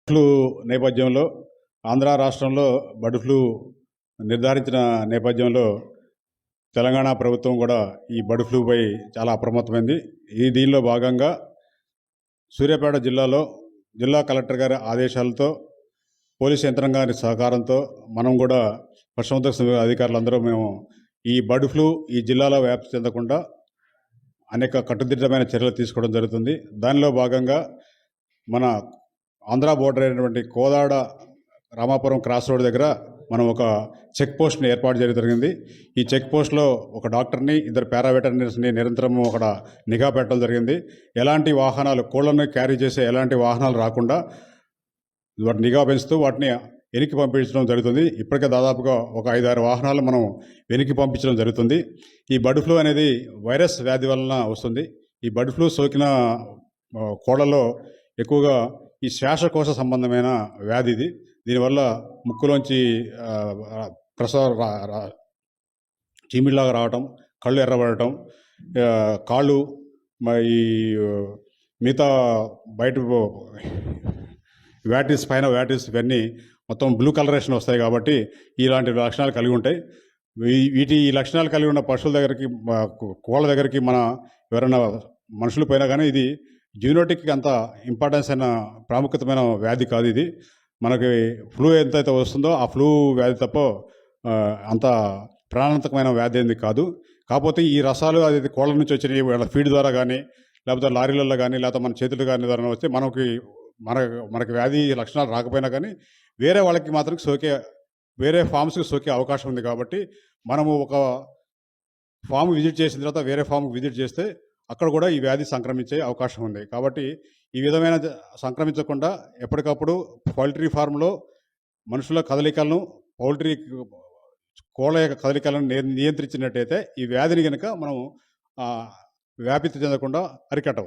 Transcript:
Flu నేపథ్యంలో ఆంధ్ర రాష్ట్రంలో bird flu నిర్ధారించిన నేపథ్యంలో తెలంగాణ ప్రభుత్వం కూడా ఈ బర్డ్ ఫ్లూపై చాలా అప్రమత్తమైంది. దీనిలో భాగంగా సూర్యాపేట జిల్లాలో జిల్లా కలెక్టర్ గారి ఆదేశాలతో పోలీస్ యంత్రాంగారి సహకారంతో మనం కూడా పశుసంవర్ధక అధికారులందరూ మేము ఈ బర్డ్ ఫ్లూ ఈ జిల్లాలో వ్యాప్తి చెందకుండా అనేక కట్టుదిట్టమైన చర్యలు తీసుకోవడం జరుగుతుంది. దానిలో భాగంగా మన ఆంధ్ర బోర్డర్ అయినటువంటి కోదాడ రామాపురం క్రాస్ రోడ్ దగ్గర మనం ఒక చెక్ పోస్ట్ని ఏర్పాటు చేయడం జరిగింది. ఈ చెక్ పోస్ట్లో ఒక డాక్టర్ని, ఇద్దరు పారావెటర్నరీస్ని నిరంతరం అక్కడ నిఘా పెట్టడం జరిగింది. ఎలాంటి వాహనాలు కోళ్లను క్యారీ చేసే ఎలాంటి వాహనాలు రాకుండా వాటిని నిఘా పెంచుతూ వాటిని వెనక్కి పంపించడం జరుగుతుంది. ఇప్పటికే దాదాపుగా ఒక 5-6 వాహనాలు మనం వెనక్కి పంపించడం జరుగుతుంది. ఈ బర్డ్ ఫ్లూ అనేది వైరస్ వ్యాధి వలన వస్తుంది. ఈ బర్డ్ ఫ్లూ సోకిన కోళ్లలో ఎక్కువగా ఈ శ్వాసకోశ సంబంధమైన వ్యాధి ఇది. దీనివల్ల ముక్కులోంచి చీమిడిలాగా రావటం, కళ్ళు ఎర్రబడటం, కాళ్ళు ఈ మిగతా బయట వ్యాటిస్ పైన వ్యాటిస్ ఇవన్నీ మొత్తం బ్లూ కలరేషన్ వస్తాయి. కాబట్టి ఇలాంటి లక్షణాలు కలిగి ఉంటాయి. ఈ లక్షణాలు కలిగి ఉన్న పశువుల దగ్గరికి, కోళ్ళ దగ్గరికి మన ఎవరైనా మనుషులు పోయినా కానీ ఇది జూనోటిక్ అంత ఇంపార్టెన్స్ అయిన ప్రాముఖ్యతమైన వ్యాధి కాదు. ఇది మనకి ఫ్లూ ఎంతైతే వస్తుందో ఆ ఫ్లూ వ్యాధి తప్ప అంత ప్రాణాంతకమైన వ్యాధి ఏంది కాదు. కాకపోతే ఈ రసాలు అది కోళ్ళ నుంచి వచ్చిన వాళ్ళ ఫీడ్ ద్వారా కానీ, లేకపోతే లారీలలో కానీ, లేకపోతే మన చేతులు కానీ ద్వారా వస్తే మనకి వ్యాధి లక్షణాలు రాకపోయినా కానీ వేరే వాళ్ళకి మాత్రం వేరే ఫామ్స్కి సోకే అవకాశం ఉంది. కాబట్టి మనము ఒక ఫామ్ విజిట్ చేసిన తర్వాత వేరే ఫామ్కి విజిట్ చేస్తే అక్కడ కూడా ఈ వ్యాధి సంక్రమించే అవకాశం ఉంది. కాబట్టి ఈ విధమైన సంక్రమించకుండా ఎప్పటికప్పుడు పౌల్ట్రీ ఫార్మ్లో మనుషుల కదలికలను, కోళ్ళ యొక్క కదలికలను నియంత్రించినట్టయితే ఈ వ్యాధిని కనుక మనం వ్యాప్తి చెందకుండా అరికట్టవచ్చు.